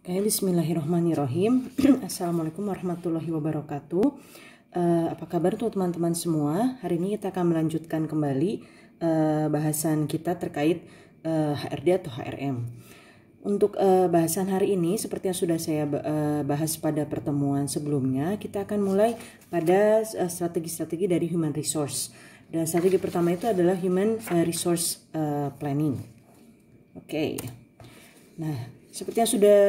Oke, bismillahirrahmanirrahim. Assalamualaikum warahmatullahi wabarakatuh. Apa kabar tuh teman-teman semua? Hari ini kita akan melanjutkan kembali bahasan kita terkait HRD atau HRM. Untuk bahasan hari ini, seperti yang sudah saya bahas pada pertemuan sebelumnya, kita akan mulai pada strategi-strategi dari human resource. Dan strategi pertama itu adalah human resource planning. Oke. Nah, seperti yang sudah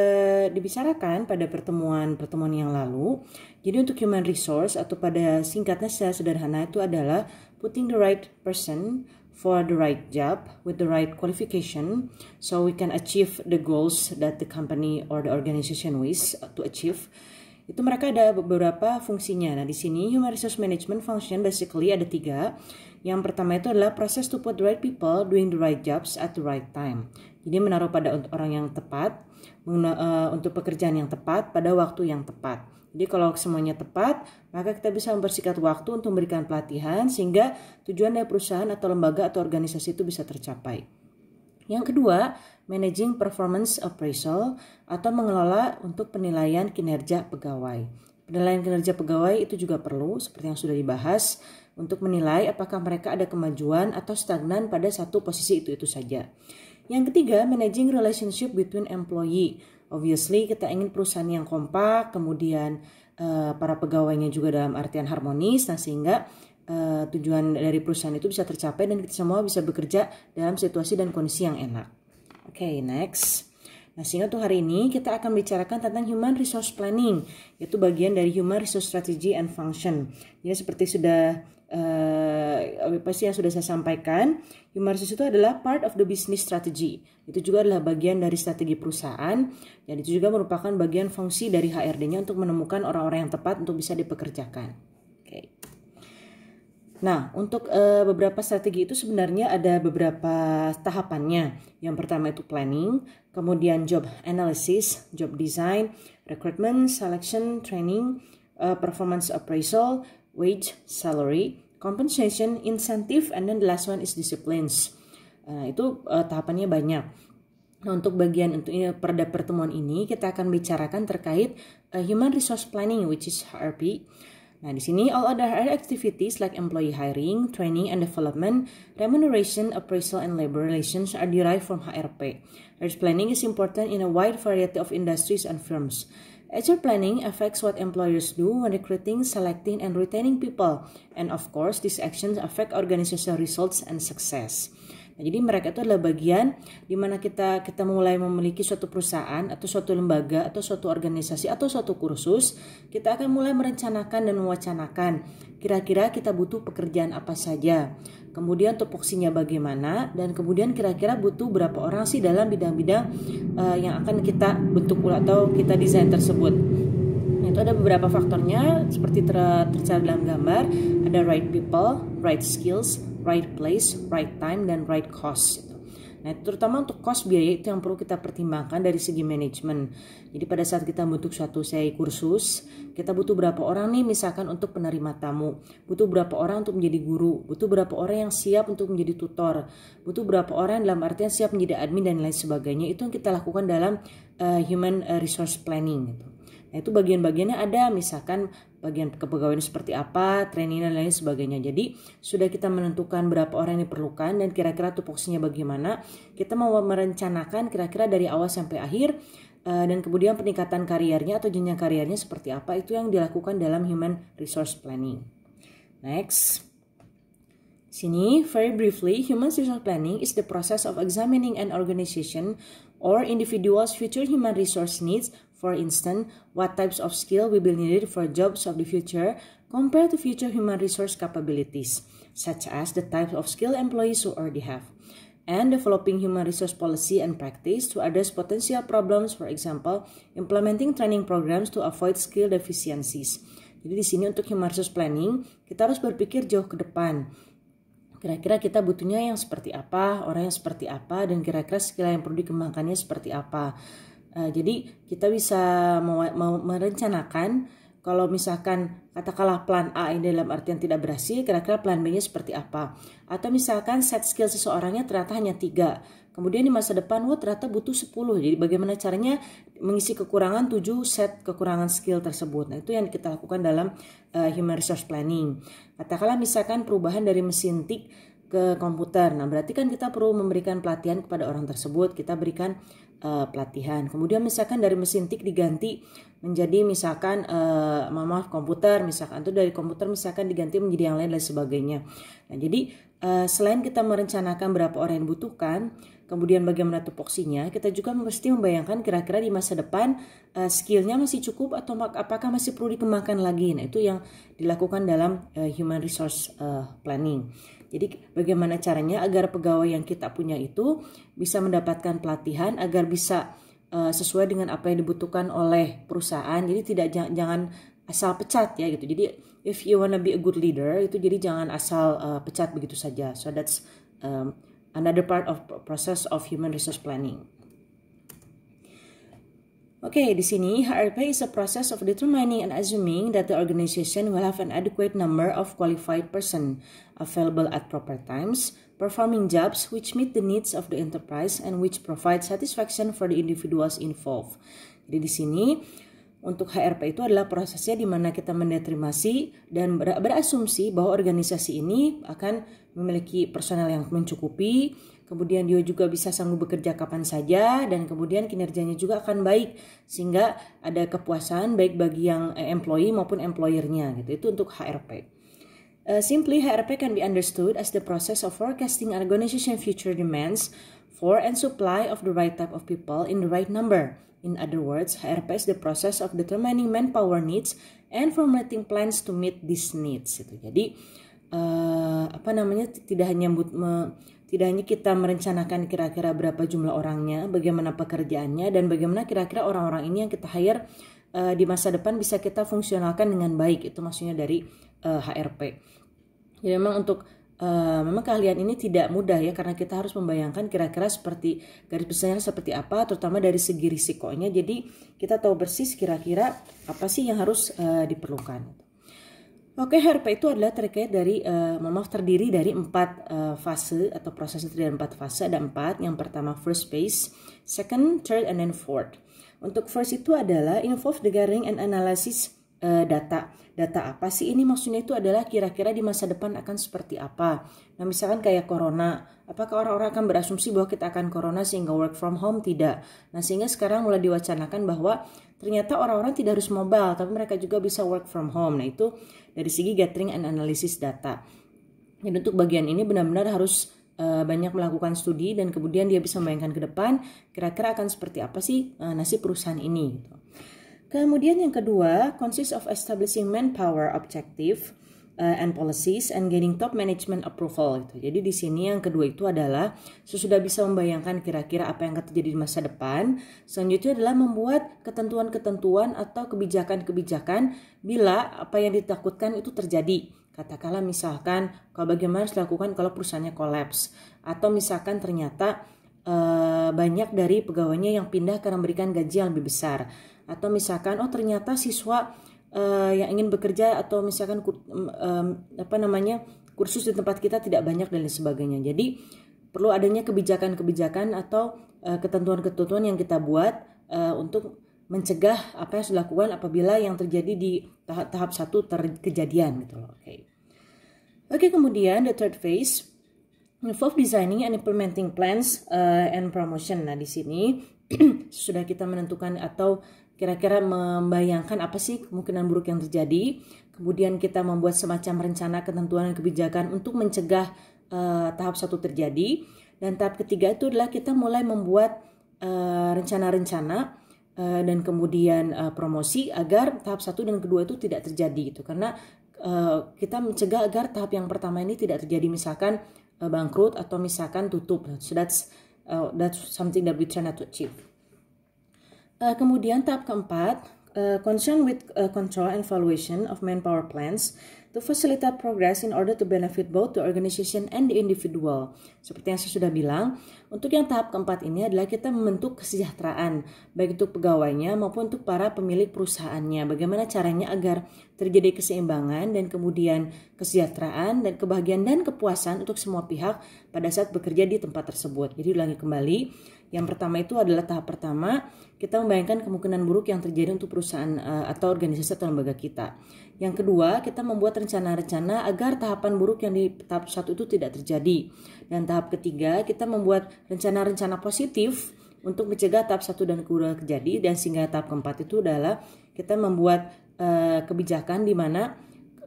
dibicarakan pada pertemuan yang lalu, jadi untuk human resource atau pada singkatnya secara sederhana itu adalah putting the right person for the right job with the right qualification so we can achieve the goals that the company or the organization wish to achieve. Itu mereka ada beberapa fungsinya. Nah, di sini human resource management function basically ada 3. Yang pertama itu adalah process to put the right people doing the right jobs at the right time. Jadi menaruh pada orang yang tepat untuk pekerjaan yang tepat pada waktu yang tepat. Jadi kalau semuanya tepat, maka kita bisa mempersingkat waktu untuk memberikan pelatihan sehingga tujuan dari perusahaan atau lembaga atau organisasi itu bisa tercapai. Yang kedua, managing performance appraisal atau mengelola untuk penilaian kinerja pegawai. Penilaian kinerja pegawai itu juga perlu, seperti yang sudah dibahas, untuk menilai apakah mereka ada kemajuan atau stagnan pada satu posisi itu saja. Yang ketiga, managing relationship between employee. Obviously, kita ingin perusahaan yang kompak, kemudian para pegawainya juga dalam artian harmonis, nah sehingga tujuan dari perusahaan itu bisa tercapai dan kita semua bisa bekerja dalam situasi dan kondisi yang enak. Oke, next. Nah, sehingga untuk hari ini kita akan bicarakan tentang human resource planning, yaitu bagian dari human resource strategy and function. Jadi seperti pasti yang sudah saya sampaikan, human resource itu adalah part of the business strategy. Itu juga adalah bagian dari strategi perusahaan, dan itu juga merupakan bagian fungsi dari HRD-nya untuk menemukan orang-orang yang tepat untuk bisa dipekerjakan. Oke. Nah, untuk beberapa strategi itu sebenarnya ada beberapa tahapannya. Yang pertama itu planning, kemudian job analysis, job design, recruitment, selection, training, performance appraisal, wage, salary, compensation, incentive, and then the last one is disciplines. Itu tahapannya banyak. Nah, untuk bagian pada pertemuan ini kita akan bicarakan terkait human resource planning, which is HRP. Nah, di sini all other activities like employee hiring, training and development, remuneration, appraisal, and labor relations are derived from HRP. HR planning is important in a wide variety of industries and firms. HR planning affects what employers do when recruiting, selecting, and retaining people. And of course, these actions affect organizational results and success. Nah, jadi mereka itu adalah bagian di mana kita mulai memiliki suatu perusahaan atau suatu lembaga atau suatu organisasi atau suatu kursus, kita akan mulai merencanakan dan mewacanakan kira-kira kita butuh pekerjaan apa saja, kemudian tupoksinya bagaimana, dan kemudian kira-kira butuh berapa orang sih dalam bidang-bidang yang akan kita bentuk atau kita desain tersebut. Nah, itu ada beberapa faktornya seperti tercara dalam gambar, ada right people, right skills, right place, right time, dan right cost. Nah, terutama untuk cost biaya itu yang perlu kita pertimbangkan dari segi manajemen. Jadi pada saat kita bentuk suatu kursus, kita butuh berapa orang nih misalkan untuk penerima tamu, butuh berapa orang untuk menjadi guru, butuh berapa orang yang siap untuk menjadi tutor, butuh berapa orang dalam artian siap menjadi admin dan lain sebagainya. Itu yang kita lakukan dalam human resource planning gitu. Nah, itu bagian-bagiannya ada, misalkan bagian kepegawaian seperti apa, training dan lain sebagainya. Jadi sudah kita menentukan berapa orang yang diperlukan dan kira-kira tupoksinya bagaimana. Kita mau merencanakan kira-kira dari awal sampai akhir dan kemudian peningkatan kariernya atau jenjang kariernya seperti apa. Itu yang dilakukan dalam human resource planning. Next. Sini, very briefly, human resource planning is the process of examining an organization or individual's future human resource needs. For instance, what types of skill will be needed for jobs of the future compared to future human resource capabilities, such as the type of skill employees who already have, and developing human resource policy and practice to address potential problems, for example, implementing training programs to avoid skill deficiencies. Jadi di sini untuk human resource planning, kita harus berpikir jauh ke depan. Kira-kira kita butuhnya yang seperti apa, orang yang seperti apa, dan kira-kira skill yang perlu dikembangkannya seperti apa. Jadi kita bisa merencanakan kalau misalkan katakanlah plan A ini dalam artian tidak berhasil, kira-kira plan B-nya seperti apa. Atau misalkan set skill seseorangnya ternyata hanya 3, kemudian di masa depan ternyata butuh 10. Jadi bagaimana caranya mengisi kekurangan 7 set kekurangan skill tersebut. Nah, itu yang kita lakukan dalam human resource planning. Katakanlah misalkan perubahan dari mesin tik ke komputer. Nah, berarti kan kita perlu memberikan pelatihan kepada orang tersebut. Kita berikan pelatihan. Kemudian misalkan dari mesin tik diganti menjadi misalkan komputer, misalkan itu dari komputer misalkan diganti menjadi yang lain dan sebagainya. Nah, jadi selain kita merencanakan berapa orang yang dibutuhkan, kemudian bagaimana tupoksinya, kita juga mesti membayangkan kira-kira di masa depan skillnya masih cukup atau apakah masih perlu dikembangkan lagi. Nah, itu yang dilakukan dalam human resource planning. Jadi bagaimana caranya agar pegawai yang kita punya itu bisa mendapatkan pelatihan agar bisa sesuai dengan apa yang dibutuhkan oleh perusahaan. Jadi jangan asal pecat ya gitu. Jadi if you wanna be a good leader itu jadi jangan asal pecat begitu saja. So that's another part of process of human resource planning. Oke, di sini HRP is a process of determining and assuming that the organization will have an adequate number of qualified person available at proper times, performing jobs which meet the needs of the enterprise and which provide satisfaction for the individuals involved. Jadi di sini untuk HRP itu adalah prosesnya di mana kita mendeterminasi dan berasumsi bahwa organisasi ini akan memiliki personel yang mencukupi, kemudian dia juga bisa sanggup bekerja kapan saja, dan kemudian kinerjanya juga akan baik sehingga ada kepuasan baik bagi yang employee maupun employer-nya gitu. Itu untuk HRP. Simply, HRP can be understood as the process of forecasting an organization future demands for and supply of the right type of people in the right number. In other words, HRP is the process of determining manpower needs and formulating plans to meet these needs. Gitu. Jadi tidak hanya kita merencanakan kira-kira berapa jumlah orangnya, bagaimana pekerjaannya, dan bagaimana kira-kira orang-orang ini yang kita hire di masa depan bisa kita fungsionalkan dengan baik. Itu maksudnya dari HRP. Jadi memang keahlian ini tidak mudah ya, karena kita harus membayangkan kira-kira seperti garis besarnya seperti apa, terutama dari segi risikonya. Jadi kita tahu persis kira-kira apa sih yang harus diperlukan. Oke, HRP itu adalah terkait dari terdiri dari 4 fase atau proses terdiri dari 4 fase. Ada 4. Yang pertama first phase, second, third, and then fourth. Untuk first itu adalah involve the gathering and analysis data. Data apa sih ini? Maksudnya itu adalah kira-kira di masa depan akan seperti apa. Nah, misalkan kayak corona, apakah orang-orang akan berasumsi bahwa kita akan corona sehingga work from home? Tidak. Nah, sehingga sekarang mulai diwacanakan bahwa ternyata orang-orang tidak harus mobile, tapi mereka juga bisa work from home. Nah, itu dari segi gathering and analysis data. Jadi untuk bagian ini benar-benar harus banyak melakukan studi dan kemudian dia bisa membayangkan ke depan kira-kira akan seperti apa sih nasib perusahaan ini. Gitu. Kemudian yang kedua, consists of establishing manpower objective and policies and gaining top management approval. Gitu. Jadi di sini yang kedua itu adalah sesudah bisa membayangkan kira-kira apa yang akan terjadi di masa depan, selanjutnya adalah membuat ketentuan-ketentuan atau kebijakan-kebijakan bila apa yang ditakutkan itu terjadi. Katakanlah misalkan kalau bagaimana harus dilakukan kalau perusahaannya kolaps, atau misalkan ternyata banyak dari pegawainya yang pindah karena memberikan gaji yang lebih besar. Atau misalkan ternyata siswa yang ingin bekerja atau misalkan kursus di tempat kita tidak banyak dan lain sebagainya. Jadi perlu adanya kebijakan-kebijakan atau ketentuan-ketentuan yang kita buat untuk mencegah apa yang harus dilakukan apabila yang terjadi di tahap 1 kejadian gitu loh. Oke, kemudian the third phase involve designing and implementing plans and promotion. Nah, di sini sudah kita menentukan atau kira-kira membayangkan apa sih kemungkinan buruk yang terjadi. Kemudian kita membuat semacam rencana, ketentuan, dan kebijakan untuk mencegah tahap 1 terjadi. Dan tahap ketiga itu adalah kita mulai membuat rencana-rencana dan kemudian promosi agar tahap 1 dan kedua itu tidak terjadi gitu. Karena kita mencegah agar tahap yang pertama ini tidak terjadi, misalkan bangkrut atau misalkan tutup. So that's something that we try not to achieve. Kemudian tahap keempat, concern with control and evaluation of manpower plans. to facilitate progress in order to benefit both the organization and the individual. Seperti yang saya sudah bilang, untuk yang tahap keempat ini adalah kita membentuk kesejahteraan, baik untuk pegawainya maupun untuk para pemilik perusahaannya. Bagaimana caranya agar terjadi keseimbangan dan kemudian kesejahteraan dan kebahagiaan dan kepuasan untuk semua pihak pada saat bekerja di tempat tersebut. Jadi ulangi kembali, yang pertama itu adalah tahap pertama, kita membayangkan kemungkinan buruk yang terjadi untuk perusahaan atau organisasi atau lembaga kita. Yang kedua, kita membuat rencana-rencana agar tahapan buruk yang di tahap 1 itu tidak terjadi. Dan tahap ketiga, kita membuat rencana-rencana positif untuk mencegah tahap 1 dan kedua terjadi. Dan sehingga tahap keempat itu adalah kita membuat kebijakan di mana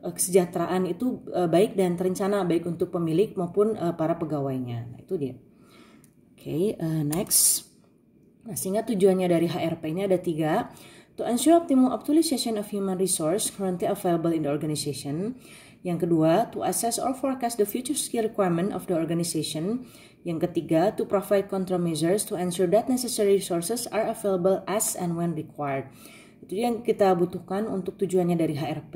kesejahteraan itu baik dan terencana baik untuk pemilik maupun para pegawainya. Nah, itu dia. Oke, next. Nah, sehingga tujuannya dari HRP ini ada 3. To ensure optimal utilization of human resource currently available in the organization. Yang kedua, to assess or forecast the future skill requirement of the organization. Yang ketiga, to provide countermeasures to ensure that necessary resources are available as and when required. Itu yang kita butuhkan untuk tujuannya dari HRP.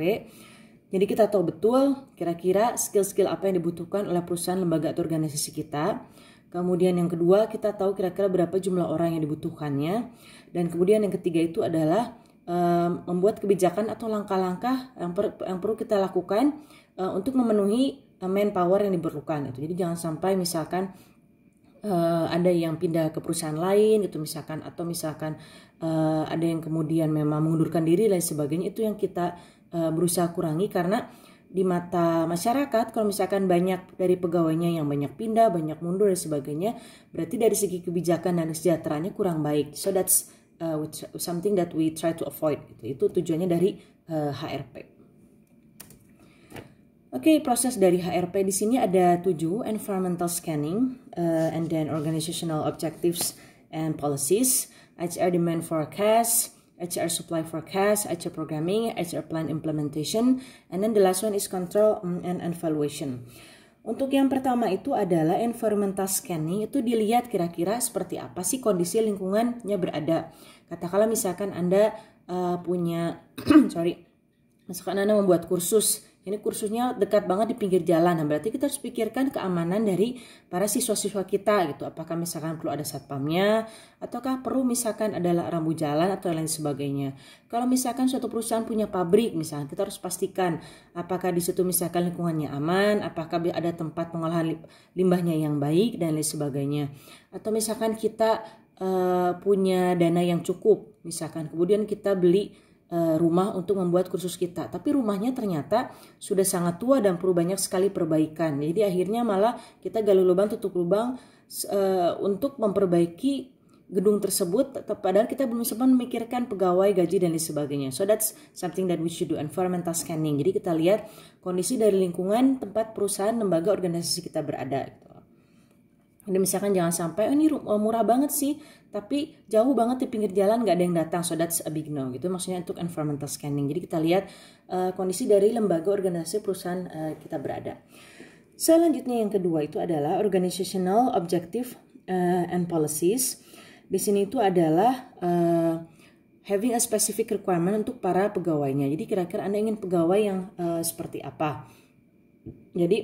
Jadi kita tahu betul kira-kira skill-skill apa yang dibutuhkan oleh perusahaan, lembaga, atau organisasi kita. Kemudian yang kedua, kita tahu kira-kira berapa jumlah orang yang dibutuhkannya. Dan kemudian yang ketiga itu adalah membuat kebijakan atau langkah-langkah yang perlu kita lakukan untuk memenuhi manpower yang diperlukan. Jadi jangan sampai misalkan ada yang pindah ke perusahaan lain gitu misalkan, atau misalkan ada yang kemudian memang mengundurkan diri dan sebagainya. Itu yang kita berusaha kurangi, karena di mata masyarakat kalau misalkan banyak dari pegawainya yang banyak pindah, banyak mundur dan sebagainya, berarti dari segi kebijakan dan kesejahteraannya kurang baik. So that's something that we try to avoid. Itu tujuannya dari HRP. Oke, proses dari HRP di sini ada 7: environmental scanning, and then organizational objectives and policies, HR demand forecast, HR supply forecast, HR programming, HR plan implementation, and then the last one is control and evaluation. Untuk yang pertama itu adalah environmental scanning, itu dilihat kira-kira seperti apa sih kondisi lingkungannya berada. Katakanlah misalkan Anda punya, misalkan Anda membuat kursus. Ini kursusnya dekat banget di pinggir jalan. Nah, berarti kita harus pikirkan keamanan dari para siswa-siswa kita gitu. Apakah misalkan perlu ada satpamnya, ataukah perlu misalkan ada rambu jalan atau lain sebagainya. Kalau misalkan suatu perusahaan punya pabrik misalkan, kita harus pastikan apakah di situ misalkan lingkungannya aman, apakah ada tempat pengolahan limbahnya yang baik dan lain sebagainya. Atau misalkan kita punya dana yang cukup, misalkan kemudian kita beli rumah untuk membuat kursus kita, tapi rumahnya ternyata sudah sangat tua dan perlu banyak sekali perbaikan. Jadi akhirnya malah kita gali lubang tutup lubang untuk memperbaiki gedung tersebut, padahal kita belum sempat memikirkan pegawai, gaji dan lain sebagainya. So that's something that we should do, environmental scanning. Jadi kita lihat kondisi dari lingkungan tempat perusahaan, lembaga, organisasi kita berada. Jadi misalkan jangan sampai ini murah banget sih, tapi jauh banget di pinggir jalan nggak ada yang datang. So that's a big no gitu. Maksudnya untuk environmental scanning. Jadi kita lihat kondisi dari lembaga, organisasi, perusahaan kita berada. Selanjutnya yang kedua itu adalah organizational objective and policies. Di sini itu adalah having a specific requirement untuk para pegawainya. Jadi kira-kira Anda ingin pegawai yang seperti apa? Jadi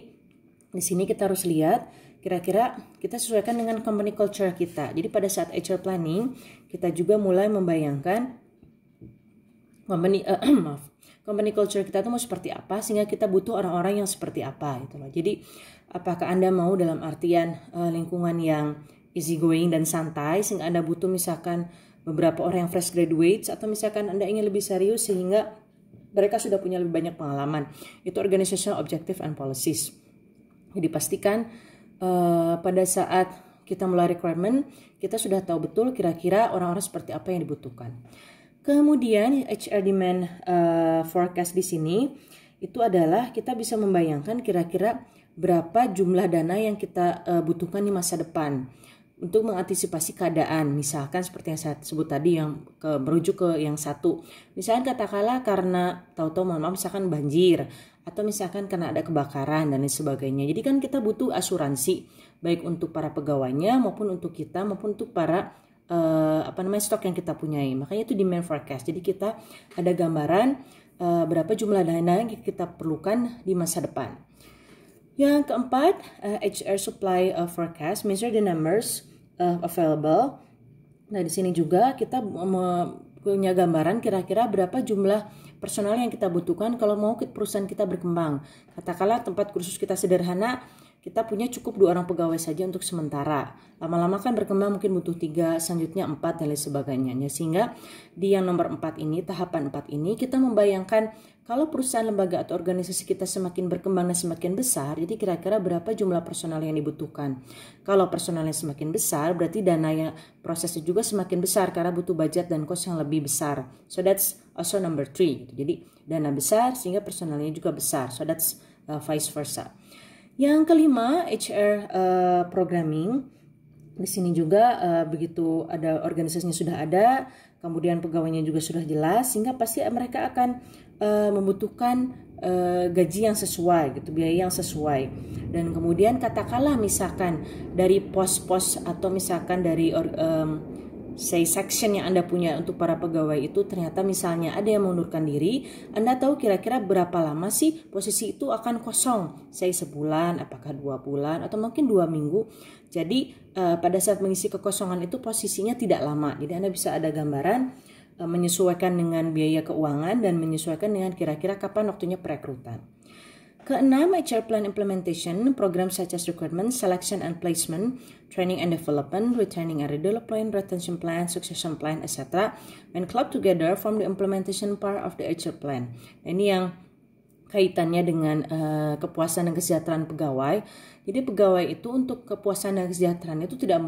di sini kita harus lihat kira-kira kita sesuaikan dengan company culture kita. Jadi pada saat HR planning, kita juga mulai membayangkan company culture kita itu mau seperti apa, sehingga kita butuh orang-orang yang seperti apa gitu loh. Jadi apakah Anda mau dalam artian lingkungan yang easy going dan santai, sehingga Anda butuh misalkan beberapa orang yang fresh graduates, atau misalkan Anda ingin lebih serius sehingga mereka sudah punya lebih banyak pengalaman. Itu organizational objective and policies. Jadi pastikan pada saat kita mulai requirement, kita sudah tahu betul kira-kira orang-orang seperti apa yang dibutuhkan. Kemudian HR demand forecast di sini itu adalah kita bisa membayangkan kira-kira berapa jumlah dana yang kita butuhkan di masa depan untuk mengantisipasi keadaan. Misalkan seperti yang saya sebut tadi, yang merujuk ke yang satu. Misalkan katakanlah karena tahu-tahu misalkan banjir, atau misalkan karena ada kebakaran dan lain sebagainya. Jadi kan kita butuh asuransi baik untuk para pegawainya maupun untuk kita maupun untuk para stok yang kita punyai. Makanya itu demand forecast. Jadi kita ada gambaran berapa jumlah dana yang kita perlukan di masa depan. Yang keempat, HR supply forecast, measure the numbers available. Nah, di sini juga kita punya gambaran kira-kira berapa jumlah personal yang kita butuhkan kalau mau perusahaan kita berkembang. Katakanlah tempat kursus kita sederhana, kita punya cukup 2 orang pegawai saja untuk sementara. Lama-lama kan berkembang mungkin butuh 3, selanjutnya 4 dan lain sebagainya. Sehingga di yang nomor 4 ini, tahapan 4 ini, kita membayangkan kalau perusahaan, lembaga, atau organisasi kita semakin berkembang dan semakin besar, jadi kira-kira berapa jumlah personal yang dibutuhkan. Kalau personalnya semakin besar, berarti dana yang prosesnya juga semakin besar karena butuh budget dan cost yang lebih besar. So that's also number 3. Jadi dana besar sehingga personalnya juga besar. So that's vice versa. Yang kelima, HR programming. Di sini juga begitu ada organisasinya sudah ada, kemudian pegawainya juga sudah jelas, sehingga pasti mereka akan membutuhkan gaji yang sesuai, gitu, biaya yang sesuai. Dan kemudian katakanlah misalkan dari pos-pos atau misalkan dari section yang Anda punya untuk para pegawai itu ternyata misalnya ada yang mengundurkan diri, Anda tahu kira-kira berapa lama sih posisi itu akan kosong, sebulan, apakah 2 bulan, atau mungkin 2 minggu. Jadi pada saat mengisi kekosongan itu posisinya tidak lama, jadi Anda bisa ada gambaran menyesuaikan dengan biaya keuangan dan menyesuaikan dengan kira-kira kapan waktunya perekrutan. Keenam, HR plan implementation, program such as recruitment, selection and placement, training and development, retraining and redevelopment, retention plan, succession plan, etc. When clubbed together form the implementation part of the HR plan. Nah, ini yang kaitannya dengan kepuasan dan kesejahteraan pegawai. Jadi pegawai itu untuk kepuasan dan kesejahteraan itu tidak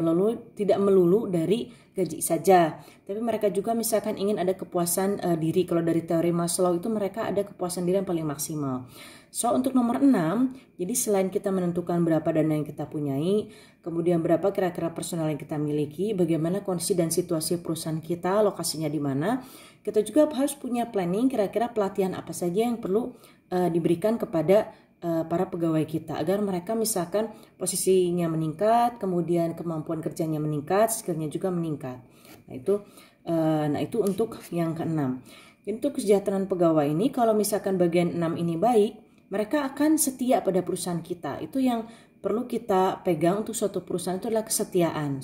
melulu dari gaji saja, tapi mereka juga misalkan ingin ada kepuasan diri. Kalau dari teori Maslow itu mereka ada kepuasan diri yang paling maksimal. So untuk nomor 6, jadi selain kita menentukan berapa dana yang kita punyai, kemudian berapa kira-kira personal yang kita miliki, bagaimana kondisi dan situasi perusahaan kita, lokasinya di mana, kita juga harus punya planning kira-kira pelatihan apa saja yang perlu diberikan kepada para pegawai kita agar mereka misalkan posisinya meningkat, kemudian kemampuan kerjanya meningkat, skillnya juga meningkat. Nah itu untuk yang keenam. Untuk kesejahteraan pegawai ini, kalau misalkan bagian 6 ini baik, mereka akan setia pada perusahaan kita. Itu yang perlu kita pegang untuk suatu perusahaan, itu adalah kesetiaan.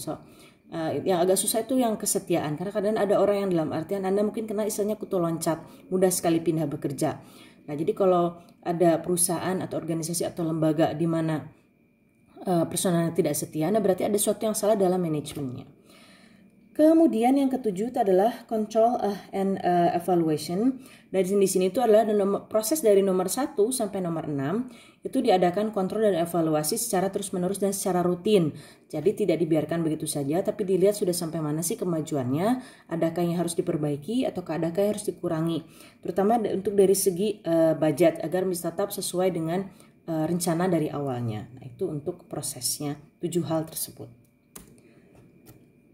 Yang agak susah itu yang kesetiaan, karena kadang ada orang yang dalam artian Anda mungkin kena istilahnya kutu loncat, mudah sekali pindah bekerja. Nah, jadi kalau ada perusahaan atau organisasi atau lembaga di mana personalnya tidak setia, nah berarti ada sesuatu yang salah dalam manajemennya. Kemudian yang ketujuh itu adalah control and evaluation. Dari sini itu adalah proses dari nomor 1 sampai nomor 6 itu diadakan kontrol dan evaluasi secara terus-menerus dan secara rutin. Jadi tidak dibiarkan begitu saja, tapi dilihat sudah sampai mana sih kemajuannya, adakah yang harus diperbaiki ataukah adakah yang harus dikurangi. Terutama untuk dari segi budget agar bisa tetap sesuai dengan rencana dari awalnya. Nah, itu untuk prosesnya 7 hal tersebut.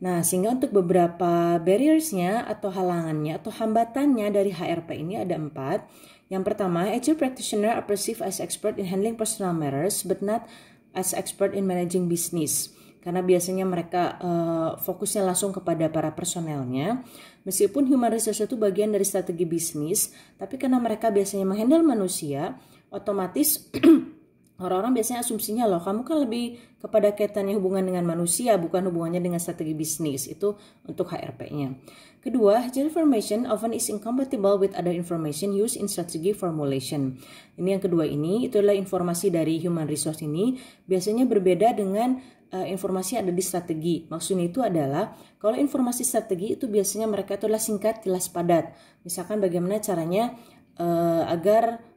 Nah, sehingga untuk beberapa barriersnya atau halangannya atau hambatannya dari HRP ini ada 4. Yang pertama, HR practitioner are perceived as expert in handling personal matters but not as expert in managing business. Karena biasanya mereka fokusnya langsung kepada para personelnya. Meskipun human resource itu bagian dari strategi bisnis, tapi karena mereka biasanya menghandle manusia, otomatis orang-orang biasanya asumsinya loh, kamu kan lebih kepada kaitannya hubungan dengan manusia, bukan hubungannya dengan strategi bisnis. Itu untuk HRP-nya. Kedua, HR information often is incompatible with other information used in strategy formulation. Ini yang kedua ini, itu adalah informasi dari human resource ini, biasanya berbeda dengan informasi yang ada di strategi. Maksudnya itu adalah, kalau informasi strategi itu biasanya mereka itu adalah singkat, jelas, padat. Misalkan bagaimana caranya agar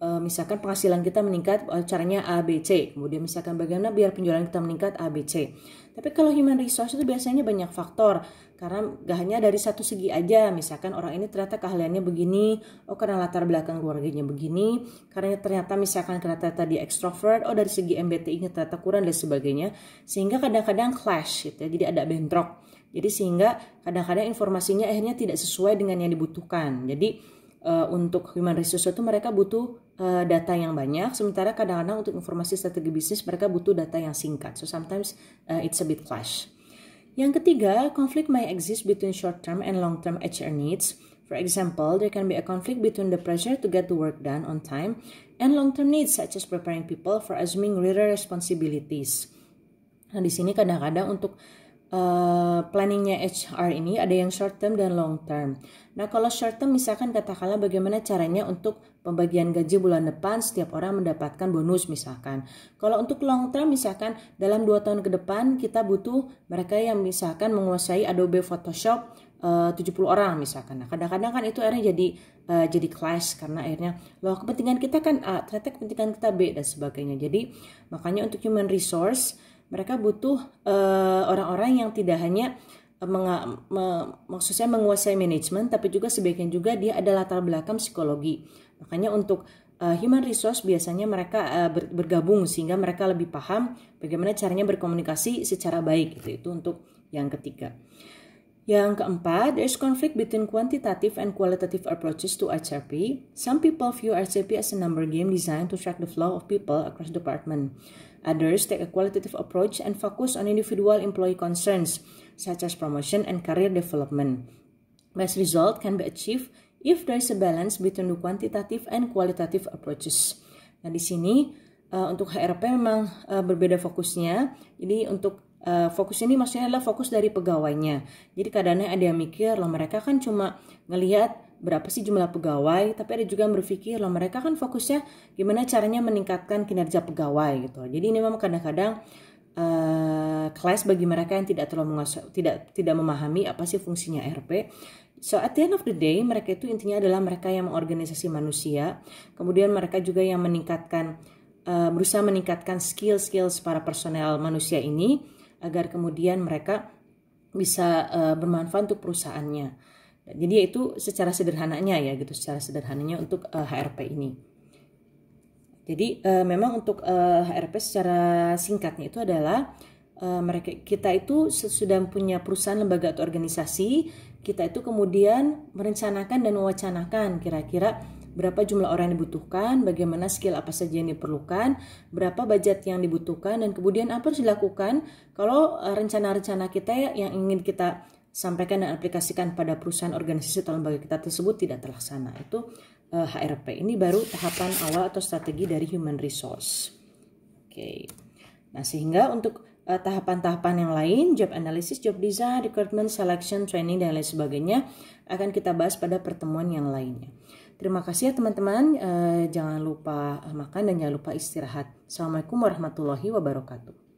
misalkan penghasilan kita meningkat, caranya A, B, C. Kemudian misalkan bagaimana biar penjualan kita meningkat A, B, C. Tapi kalau human resource itu biasanya banyak faktor. Karena gak hanya dari satu segi aja. Misalkan orang ini ternyata keahliannya begini. Oh, karena latar belakang keluarganya begini. Karena ternyata misalkan karena ternyata dia extrovert. Oh, dari segi MBTI-nya ternyata kurang dan sebagainya. Sehingga kadang-kadang clash gitu ya. Jadi ada bentrok. Jadi sehingga kadang-kadang informasinya akhirnya tidak sesuai dengan yang dibutuhkan. Jadi untuk human resource itu mereka butuh data yang banyak, sementara kadang-kadang untuk informasi strategi bisnis mereka butuh data yang singkat. So sometimes it's a bit clash. Yang ketiga, conflict may exist between short-term and long-term HR needs. For example, there can be a conflict between the pressure to get the work done on time and long-term needs such as preparing people for assuming greater responsibilities. Nah, di sini kadang-kadang untuk planningnya HR ini ada yang short term dan long term. Nah, kalau short term misalkan katakanlah bagaimana caranya untuk pembagian gaji bulan depan setiap orang mendapatkan bonus misalkan. Kalau untuk long term misalkan dalam 2 tahun ke depan kita butuh mereka yang misalkan menguasai Adobe Photoshop 70 orang misalkan. Nah, kadang-kadang kan itu akhirnya jadi clash karena akhirnya loh kepentingan kita kan A, ternyata kepentingan kita B dan sebagainya. Jadi makanya untuk human resource mereka butuh orang-orang yang tidak hanya maksudnya menguasai manajemen, tapi juga sebaiknya juga dia ada latar belakang psikologi. Makanya untuk human resource biasanya mereka bergabung sehingga mereka lebih paham bagaimana caranya berkomunikasi secara baik. Itu untuk yang ketiga. Yang keempat, there is conflict between quantitative and qualitative approaches to HRP. Some people view HRP as a number game designed to track the flow of people across department. Others take a qualitative approach and focus on individual employee concerns, such as promotion and career development. Best result can be achieved if there is a balance between the quantitative and qualitative approaches. Nah, di sini untuk HRP memang berbeda fokusnya. Jadi untuk fokus ini maksudnya adalah fokus dari pegawainya. Jadi kadang-kadang ada yang mikir, loh mereka kan cuma ngelihat berapa sih jumlah pegawai, tapi ada juga yang berpikir loh mereka kan fokusnya gimana caranya meningkatkan kinerja pegawai gitu. Jadi ini memang kadang-kadang class bagi mereka yang tidak terlalu tidak memahami apa sih fungsinya RP. So at the end of the day mereka itu intinya adalah mereka yang mengorganisasi manusia, kemudian mereka juga yang berusaha meningkatkan skills para personel manusia ini agar kemudian mereka bisa bermanfaat untuk perusahaannya. Jadi itu secara sederhananya ya gitu, secara sederhananya untuk HRP ini. Jadi memang untuk HRP secara singkatnya itu adalah kita itu sudah punya perusahaan, lembaga atau organisasi, kita itu kemudian merencanakan dan mewacanakan kira-kira berapa jumlah orang yang dibutuhkan, bagaimana skill apa saja yang diperlukan, berapa budget yang dibutuhkan, dan kemudian apa harus dilakukan kalau rencana-rencana kita yang ingin kita sampaikan dan aplikasikan pada perusahaan, organisasi atau lembaga kita tersebut tidak terlaksana. Itu HRP. Ini baru tahapan awal atau strategi dari human resource. Oke. Nah, sehingga untuk tahapan-tahapan yang lain, job analysis, job design, recruitment, selection, training, dan lain sebagainya akan kita bahas pada pertemuan yang lainnya. Terima kasih ya teman-teman. Jangan lupa makan dan jangan lupa istirahat. Assalamualaikum warahmatullahi wabarakatuh.